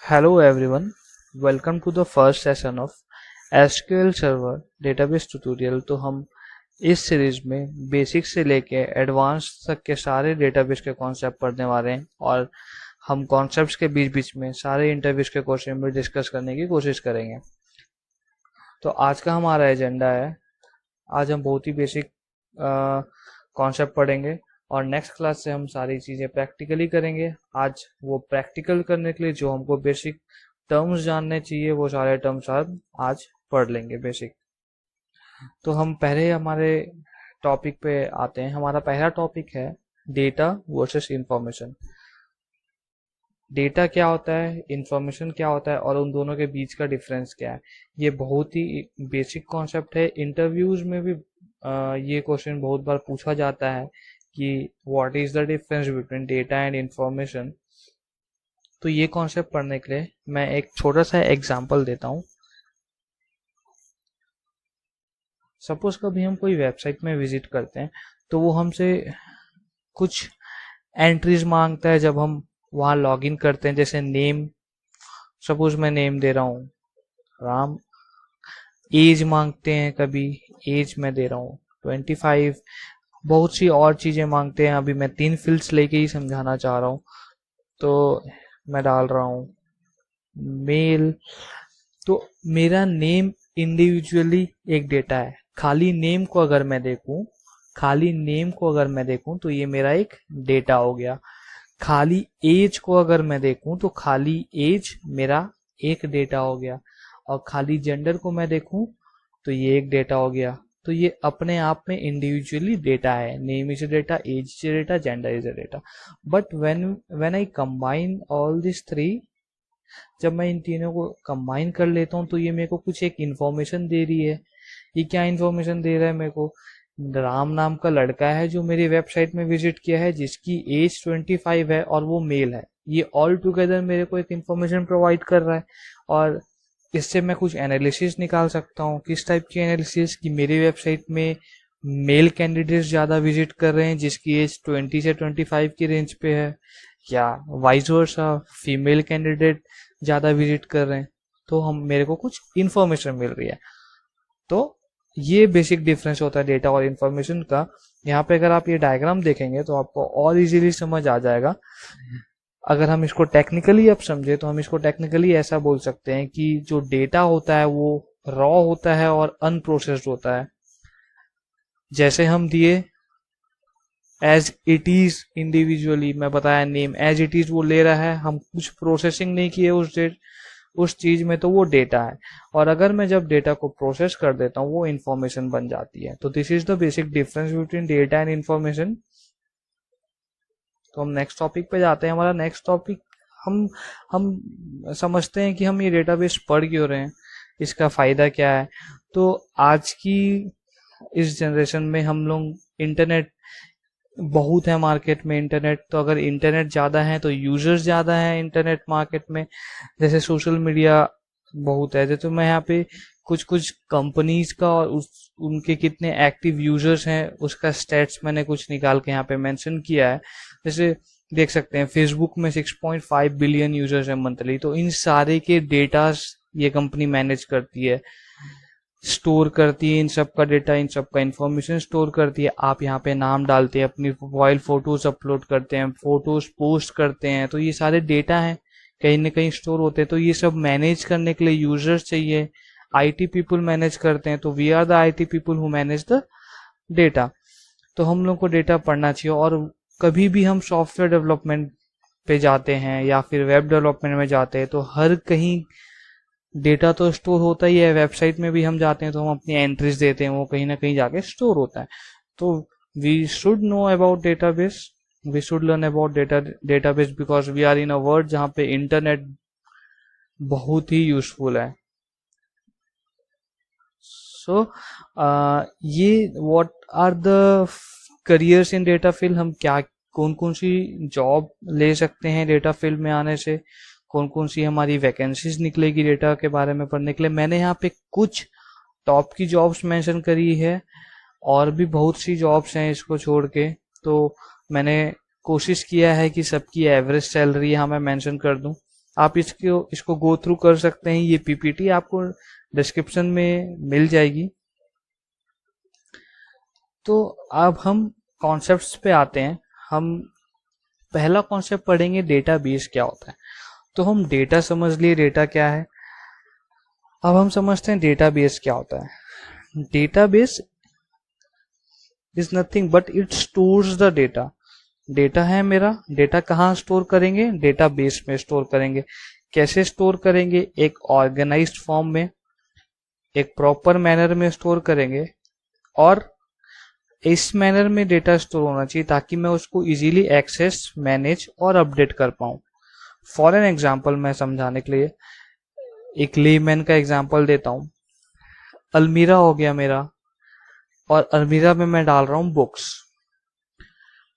Hello everyone, welcome to the first session of SQL Server Database Tutorial। तो हम इस series में basic से लेके एडवांस तक के सारे डेटाबेस के कॉन्सेप्ट पढ़ने वाले हैं और हम कॉन्सेप्ट्स के बीच बीच में सारे इंटरव्यूज के क्वेश्चन भी डिस्कस करने की कोशिश करेंगे। तो आज का हमारा एजेंडा है, आज हम बहुत ही बेसिक कॉन्सेप्ट पढ़ेंगे और नेक्स्ट क्लास से हम सारी चीज़ें प्रैक्टिकली करेंगे। आज वो प्रैक्टिकल करने के लिए जो हमको बेसिक टर्म्स जानने चाहिए वो सारे टर्म्स आज पढ़ लेंगे बेसिक। तो हम पहले हमारे टॉपिक पे आते हैं। हमारा पहला टॉपिक है डेटा वर्सेस इंफॉर्मेशन। डेटा क्या होता है, इंफॉर्मेशन क्या होता है और उन दोनों के बीच का डिफरेंस क्या है। ये बहुत ही बेसिक कॉन्सेप्ट है। इंटरव्यूज में भी ये क्वेश्चन बहुत बार पूछा जाता है कि what is the difference between data and information. तो ये कॉन्सेप्ट पढ़ने के लिए मैं एक छोटा सा एग्जांपल देता हूँ। सपोज कभी हम कोई वेबसाइट में विजिट करते हैं तो वो हमसे कुछ एंट्रीज मांगता है जब हम वहाँ लॉगिन करते हैं, जैसे नेम। सपोज मैं नेम दे रहा हूँ राम। एज मांगते हैं, कभी एज मैं दे रहा हूँ 25। बहुत सी और चीजें मांगते हैं। अभी मैं 3 फील्ड्स लेके ही समझाना चाह रहा हूँ। तो मैं डाल रहा हूँ मेल। तो मेरा नेम इंडिविजुअली एक डेटा है। खाली नेम को अगर मैं देखूं तो ये मेरा एक डेटा हो गया। खाली एज को अगर मैं देखूं तो खाली एज मेरा एक डेटा हो गया। और खाली जेंडर को मैं देखूं तो ये एक डेटा हो गया। तो ये अपने आप में इंडिविजुअली डेटा है। Name is a data, age is a data, gender is a data. But when I combine all this three, जब मैं इन तीनों को कंबाइन कर लेता हूँ तो ये मेरे को कुछ एक इन्फॉर्मेशन दे रही है। ये क्या इन्फॉर्मेशन दे रहा है मेरे को? राम नाम का लड़का है जो मेरी वेबसाइट में विजिट किया है, जिसकी एज 25 है और वो मेल है। ये ऑल टुगेदर मेरे को एक इन्फॉर्मेशन प्रोवाइड कर रहा है। और इससे मैं कुछ एनालिसिस निकाल सकता हूँ। किस टाइप की एनालिसिस? कि मेरी वेबसाइट में मेल कैंडिडेट्स ज़्यादा विजिट कर रहे हैं जिसकी एज 20 से 25 की रेंज पे है, या वाइस वर्सा फीमेल कैंडिडेट ज़्यादा विजिट कर रहे हैं। तो हम मेरे को कुछ इन्फॉर्मेशन मिल रही है। तो ये बेसिक डिफरेंस होता है डेटा और इन्फॉर्मेशन का। यहाँ पे अगर आप ये डायग्राम देखेंगे तो आपको और इजीली समझ आ जाएगा। अगर हम इसको टेक्निकली अब समझे तो हम इसको टेक्निकली ऐसा बोल सकते हैं कि जो डेटा होता है वो रॉ होता है और अनप्रोसेस्ड होता है। जैसे हम दिए एज इट इज इंडिविजुअली, मैं बताया नेम एज इट इज वो ले रहा है, हम कुछ प्रोसेसिंग नहीं किए उस चीज में, तो वो डेटा है। और अगर मैं जब डेटा को प्रोसेस कर देता हूँ वो इंफॉर्मेशन बन जाती है। तो this is the basic difference between data and information. तो हम नेक्स्ट टॉपिक पे जाते हैं। हमारा नेक्स्ट टॉपिक, हम समझते हैं कि हम ये डेटाबेस पढ़ क्यों रहे हैं, इसका फायदा क्या है। तो आज की इस जनरेशन में हम लोग, इंटरनेट बहुत है मार्केट में। इंटरनेट, तो अगर इंटरनेट ज़्यादा है तो यूजर्स ज़्यादा है इंटरनेट मार्केट में। जैसे सोशल मीडिया बहुत है, जैसे मैं यहाँ पे कुछ कुछ कंपनीज का और उनके कितने एक्टिव यूजर्स हैं उसका स्टैट्स मैंने कुछ निकाल के यहाँ पे मेंशन किया है। जैसे देख सकते हैं फेसबुक में 6.5 बिलियन यूजर्स हैं मंथली। तो इन सारे के डेटास ये कंपनी मैनेज करती है, स्टोर करती है। इन सब का डेटा, इन सब का इंफॉर्मेशन स्टोर करती है। आप यहाँ पे नाम डालते हैं, अपनी प्रोफाइल फोटोज अपलोड करते हैं, फोटोज पोस्ट करते हैं, तो ये सारे डेटा हैं, कहीं ना कहीं स्टोर होते हैं। तो ये सब मैनेज करने के लिए यूजर्स चाहिए। आईटी पीपल मैनेज करते हैं, तो we are the IT people who manage the data. तो हम लोग को डेटा पढ़ना चाहिए। और कभी भी हम सॉफ्टवेयर डेवलपमेंट पे जाते हैं या फिर वेब डेवलपमेंट में जाते हैं तो हर कहीं डेटा तो स्टोर होता ही है। वेबसाइट में भी हम जाते हैं तो हम अपनी एंट्रीज देते हैं, वो कहीं ना कहीं जाके स्टोर होता है। तो we should know about database, we should learn about database because we are in a world जहाँ पे इंटरनेट बहुत ही यूजफुल है। सो ये what are the careers in data field. हम क्या, कौन कौन सी जॉब ले सकते हैं डेटा फील्ड में आने से, कौन कौन सी हमारी वैकेंसीज निकलेगी डेटा के बारे में पढ़ने के लिए। मैंने यहाँ पे कुछ टॉप की जॉब्स मेंशन करी है, और भी बहुत सी जॉब्स हैं इसको छोड़ के। तो मैंने कोशिश किया है कि सबकी एवरेज सैलरी यहाँ मैं मेंशन कर दूं। आप इसको गो थ्रू कर सकते हैं। ये पीपीटी आपको डिस्क्रिप्शन में मिल जाएगी। तो अब हम कॉन्सेप्ट्स पे आते हैं। हम पहला कॉन्सेप्ट पढ़ेंगे डेटाबेस क्या होता है। तो हम डेटा समझ लिए, डेटा क्या है। अब हम समझते हैं डेटाबेस क्या होता है। Database is nothing but it stores the data. Data है मेरा, डेटा कहाँ स्टोर करेंगे, डेटाबेस में स्टोर करेंगे। कैसे स्टोर करेंगे, एक ऑर्गेनाइज्ड फॉर्म में, एक प्रॉपर मैनर में स्टोर करेंगे, और इस मैनर में डेटा स्टोर होना चाहिए ताकि मैं उसको इजीली एक्सेस, मैनेज और अपडेट कर पाऊं। फॉर एन एग्जांपल, मैं समझाने के लिए एक लेमैन का एग्जांपल देता हूं। अलमीरा हो गया मेरा, और अलमीरा में मैं डाल रहा हूं बुक्स,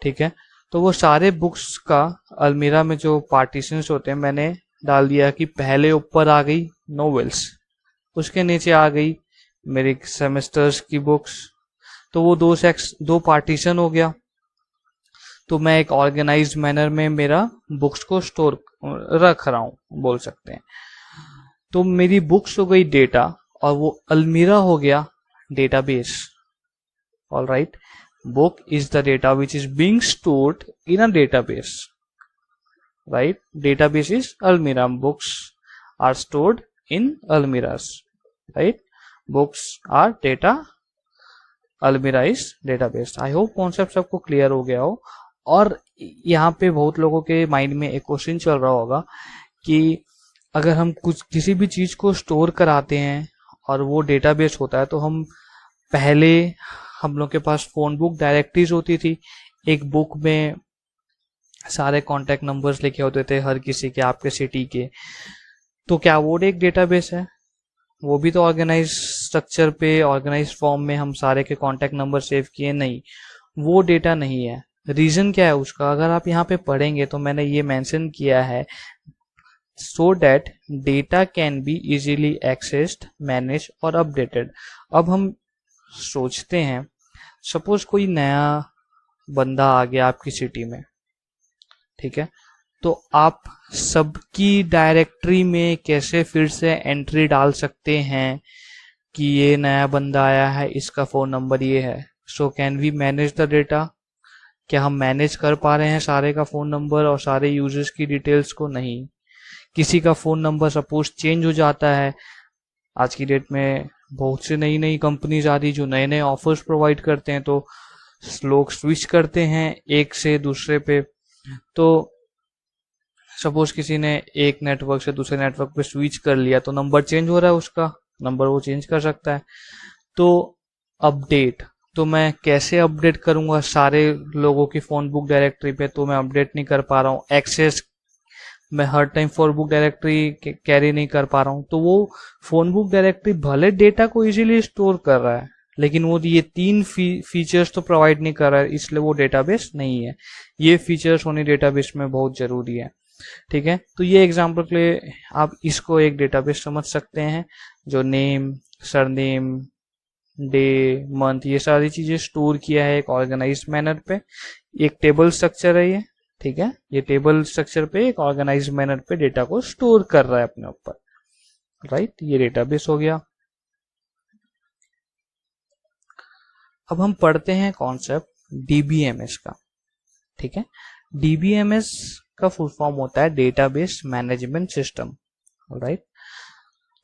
ठीक है। तो वो सारे बुक्स का अलमीरा में जो पार्टीशंस होते हैं, मैंने डाल दिया कि पहले ऊपर आ गई नॉवेल्स, उसके नीचे आ गई मेरी सेमेस्टर्स की बुक्स। तो वो दो पार्टीशन हो गया। तो मैं एक ऑर्गेनाइज्ड मैनर में मेरा बुक्स को स्टोर रख रहा हूं, बोल सकते हैं। तो मेरी बुक्स हो गई डेटा, और वो अलमीरा हो गया database. All right, book is the data which is being stored in a database, right? Database is almirah, books are stored in almirahs, right? Books are data, almirah is database. I hope concept सबको clear हो गया हो। और यहाँ पे बहुत लोगों के माइंड में एक क्वेश्चन चल रहा होगा कि अगर हम किसी भी चीज को स्टोर कराते हैं और वो डेटाबेस होता है, तो हम पहले हम लोग के पास फोन बुक डायरेक्टरीज होती थी। एक बुक में सारे कांटेक्ट नंबर्स लिखे होते थे हर किसी के, आपके सिटी के। तो क्या वो एक डेटाबेस है? वो भी तो ऑर्गेनाइज स्ट्रक्चर पे, ऑर्गेनाइज फॉर्म में हम सारे के कांटेक्ट नंबर सेव किए, नहीं, वो डेटा नहीं है। रीजन क्या है उसका? अगर आप यहाँ पे पढ़ेंगे तो मैंने ये मेंशन किया है, so that data can be easily accessed, managed और updated। अब हम सोचते हैं, सपोज कोई नया बंदा आ गया आपकी सिटी में, ठीक है, तो आप सबकी डायरेक्टरी में कैसे फिर से एंट्री डाल सकते हैं कि ये नया बंदा आया है, इसका फोन नंबर ये है। So can we manage the data? क्या हम मैनेज कर पा रहे हैं सारे का फोन नंबर और सारे यूजर्स की डिटेल्स को? नहीं। किसी का फोन नंबर सपोज चेंज हो जाता है, आज की डेट में बहुत से नई नई कंपनीज आ रही जो नए नए ऑफर्स प्रोवाइड करते हैं, तो लोग स्विच करते हैं एक से दूसरे पे। तो सपोज किसी ने एक नेटवर्क से दूसरे नेटवर्क पे स्विच कर लिया, तो नंबर चेंज हो रहा है, उसका नंबर वो चेंज कर सकता है। तो अपडेट, तो मैं कैसे अपडेट करूंगा सारे लोगों की फोन बुक डायरेक्टरी पे? तो मैं अपडेट नहीं कर पा रहा हूँ। एक्सेस मैं हर time phone book directory carry नहीं कर पा रहा हूँ। तो वो फोन बुक डायरेक्टरी भले डेटा को इजीली स्टोर कर रहा है, लेकिन वो ये तीन फीचर्स तो प्रोवाइड नहीं कर रहा है, इसलिए वो डेटाबेस नहीं है। ये फीचर्स होने डेटाबेस में बहुत जरूरी है, ठीक है। तो ये एग्जांपल के लिए आप इसको एक डेटाबेस समझ सकते हैं, जो नेम, सरनेम, डे, मंथ, ये सारी चीजें स्टोर किया है एक ऑर्गेनाइज्ड मैनर पे। एक टेबल स्ट्रक्चर है ये, ठीक है। ये टेबल स्ट्रक्चर पे एक ऑर्गेनाइज्ड मैनर पे डेटा को स्टोर कर रहा है अपने ऊपर, राइट। ये डेटाबेस हो गया। अब हम पढ़ते हैं कॉन्सेप्ट डीबीएमएस का, ठीक है। डीबीएमएस का फुल फॉर्म होता है डेटाबेस मैनेजमेंट सिस्टम, राइट।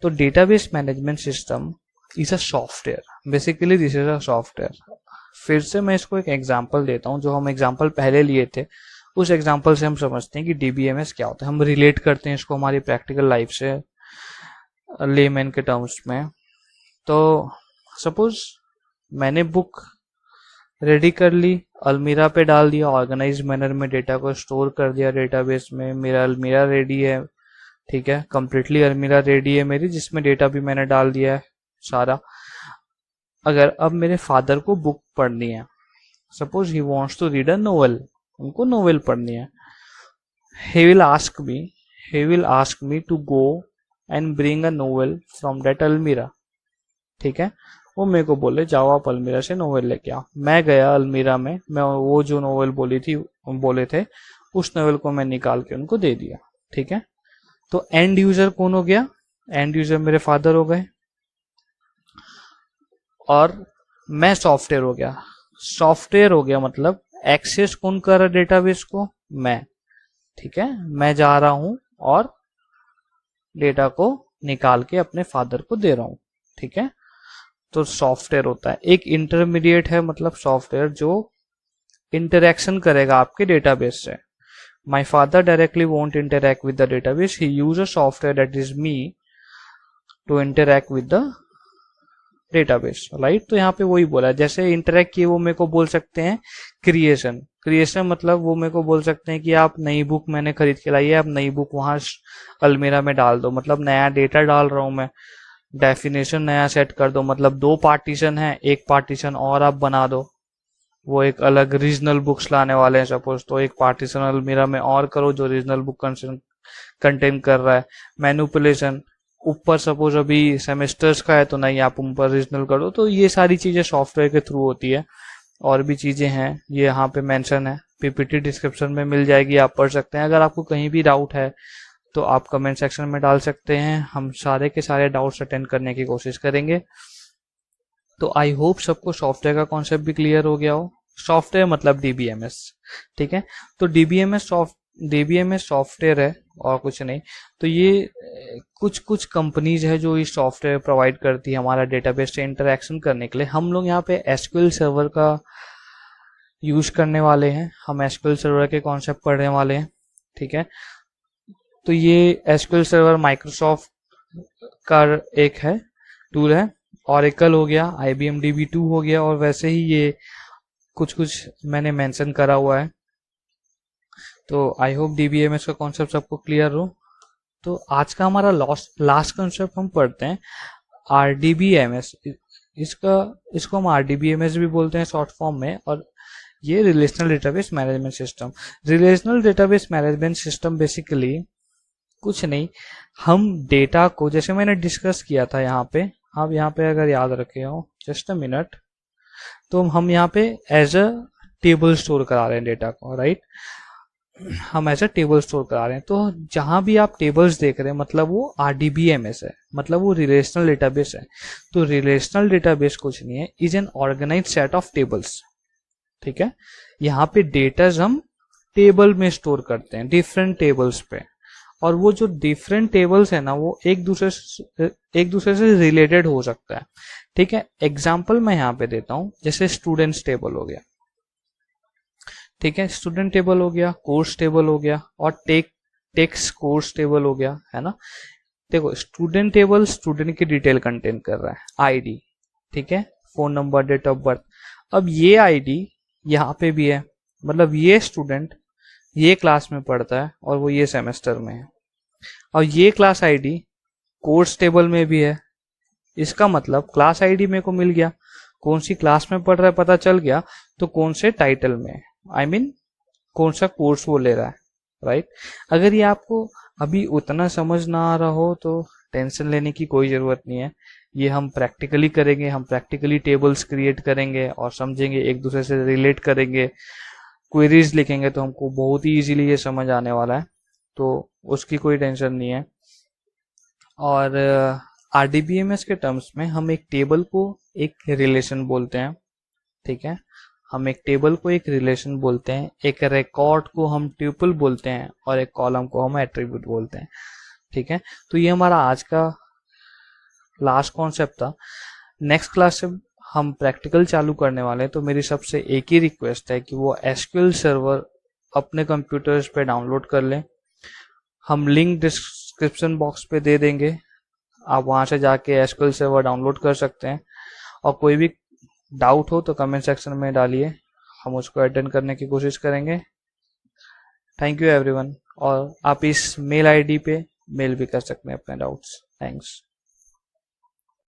तो database management system is a software, basically this is a software. फिर से मैं इसको एक एग्जांपल देता हूं, जो हम एग्जांपल पहले लिए थे उस एग्जांपल से हम समझते हैं कि डीबीएमएस क्या होता है। हम रिलेट करते हैं इसको हमारी प्रैक्टिकल लाइफ से, लेमैन के टर्म्स में। तो सपोज मैंने बुक रेडी कर ली, अलमीरा पे डाल दिया, ऑर्गेनाइज्ड मैनर में डेटा को स्टोर कर दिया डेटाबेस में। मेरा अलमीरा रेडी है, ठीक है, कंप्लीटली अलमीरा रेडी है मेरी, जिसमें डेटा भी मैंने डाल दिया है सारा। अगर अब मेरे फादर को बुक पढ़नी है, suppose he wants to read a novel, उनको नोवेल पढ़नी है, he will ask me to go and bring a novel from that अलमीरा, ठीक है। वो मेरे को बोले जाओ आप अलमीरा से नोवेल लेके आओ। मैं गया अलमीरा में, मैं वो जो नोवेल बोले थे उस नोवेल को मैं निकाल के उनको दे दिया, ठीक है। तो एंड यूजर कौन हो गया? एंड यूजर मेरे फादर हो गए, और मैं सॉफ्टवेयर हो गया। सॉफ्टवेयर हो गया मतलब एक्सेस कौन कर रहा है डेटाबेस को? मैं। ठीक है, मैं जा रहा हूं और डेटा को निकाल के अपने फादर को दे रहा हूं। ठीक है, तो सॉफ्टवेयर होता है। एक इंटरमीडिएट है मतलब सॉफ्टवेयर जो इंटरेक्शन करेगा आपके डेटाबेस से। My father directly won't interact with the database, he use a software that is me to interact with the database, right. तो यहाँ पे वही बोला है, जैसे इंटरेक्ट किए वो मेरे को बोल सकते हैं क्रिएशन। क्रिएशन मतलब वो मेरे को बोल सकते हैं कि आप नई बुक मैंने खरीद के लाई है, आप नई बुक वहां अलमीरा में डाल दो, मतलब नया डेटा डाल रहा हूं मैं। डेफिनेशन नया सेट कर दो, मतलब 2 पार्टीशन है, एक पार्टीशन और आप बना दो। वो एक अलग रीजनल बुक्स लाने वाले हैं सपोज, तो एक पार्टीशन अलमीरा में और करो जो रीजनल बुक कंटेन कर रहा है। मैनुपुलेशन, ऊपर सपोज अभी सेमेस्टर्स का है तो नहीं आप ऊपर रीजनल करो। तो ये सारी चीजें सॉफ्टवेयर के थ्रू होती है। और भी चीजें हैं, ये यहाँ पे मेंशन है, पीपीटी डिस्क्रिप्शन में मिल जाएगी, आप पढ़ सकते हैं। अगर आपको कहीं भी डाउट है तो आप कमेंट सेक्शन में डाल सकते हैं, हम सारे के सारे डाउट्स अटेंड करने की कोशिश करेंगे। तो आई होप सबको सॉफ्टवेयर का कॉन्सेप्ट भी क्लियर हो गया हो। सॉफ्टवेयर मतलब डीबीएमएस। ठीक है, तो डीबीएमएस सॉफ्टवेयर है और कुछ नहीं। तो ये कुछ कुछ कंपनीज है जो इस सॉफ्टवेयर प्रोवाइड करती है हमारा डेटाबेस से इंटरेक्शन करने के लिए। हम लोग यहाँ पे एसक्यूएल सर्वर का यूज करने वाले हैं, हम एसक्यूएल सर्वर के कॉन्सेप्ट पढ़ने वाले हैं। ठीक है, तो ये एसक्यूएल सर्वर माइक्रोसॉफ्ट का एक है टूल है। ऑरेकल हो गया, IBM DB2 हो गया, और वैसे ही ये कुछ कुछ मैंने मेंशन करा हुआ है। तो आई होप डीबीएमएस का कॉन्सेप्ट सबको क्लियर हो। तो आज का हमारा लास्ट कॉन्सेप्ट हम पढ़ते हैं RDBMS। इसको हम RDBMS भी बोलते हैं शॉर्ट फॉर्म में, और ये relational database management system. Relational database management system basically कुछ नहीं, हम डेटा को, जैसे मैंने डिस्कस किया था यहाँ पे, आप यहाँ पे अगर याद रखे हो, जस्ट अ मिनट, तो हम यहाँ पे एज अ टेबल स्टोर करा रहे हैं डेटा को, राइट। हम ऐसा टेबल स्टोर करा रहे हैं। तो जहां भी आप टेबल्स देख रहे हैं मतलब वो RDBMS है, मतलब वो रिलेशनल डेटाबेस है। तो रिलेशनल डेटाबेस कुछ नहीं है, is an organise set of tables. ठीक है, यहाँ पे डेटाज हम टेबल में स्टोर करते हैं, डिफरेंट टेबल्स पे। और वो जो डिफरेंट टेबल्स है ना, वो एक दूसरे से रिलेटेड हो सकता है। ठीक है, एग्जाम्पल मैं यहाँ पे देता हूँ, जैसे स्टूडेंट्स टेबल हो गया। ठीक है, स्टूडेंट टेबल हो गया, कोर्स टेबल हो गया, और टेक्स कोर्स टेबल हो गया, है ना। देखो, स्टूडेंट टेबल स्टूडेंट की डिटेल कंटेन कर रहा है, आईडी, ठीक है, phone number, date of birth. अब ये आईडी यहाँ पे भी है, मतलब ये स्टूडेंट ये क्लास में पढ़ता है और वो ये सेमेस्टर में है। और ये क्लास आईडी कोर्स टेबल में भी है। इसका मतलब क्लास आईडी मेरे को मिल गया, कौन सी क्लास में पढ़ रहा है पता चल गया, तो कौन से टाइटल में, I mean, कौन सा कोर्स वो ले रहा है, राइट। अगर ये आपको अभी उतना समझ ना आ रहा हो तो टेंशन लेने की कोई जरूरत नहीं है। ये हम प्रैक्टिकली करेंगे, हम प्रैक्टिकली टेबल्स क्रिएट करेंगे और समझेंगे, एक दूसरे से रिलेट करेंगे, क्वेरीज लिखेंगे, तो हमको बहुत ही इजीली ये समझ आने वाला है। तो उसकी कोई टेंशन नहीं है। और RDBMS के टर्म्स में हम एक टेबल को एक रिलेशन बोलते हैं। ठीक है, हम एक टेबल को एक रिलेशन बोलते हैं, एक रिकॉर्ड को हम ट्यूपल बोलते हैं, और एक कॉलम को हम एट्रीब्यूट बोलते हैं। ठीक है, तो ये हमारा आज का लास्ट कॉन्सेप्ट था। नेक्स्ट क्लास से हम प्रैक्टिकल चालू करने वाले हैं, तो मेरी सबसे एक ही रिक्वेस्ट है कि वो SQL सर्वर अपने कंप्यूटर्स पे डाउनलोड कर लें। हम लिंक डिस्क्रिप्शन बॉक्स पे दे देंगे, आप वहां से जाके SQL सर्वर डाउनलोड कर सकते हैं। और कोई भी डाउट हो तो कमेंट सेक्शन में डालिए, हम उसको अटेंड करने की कोशिश करेंगे। Thank you everyone. और आप इस मेल आईडी पे मेल भी कर सकते हैं अपने डाउट्स। थैंक्स।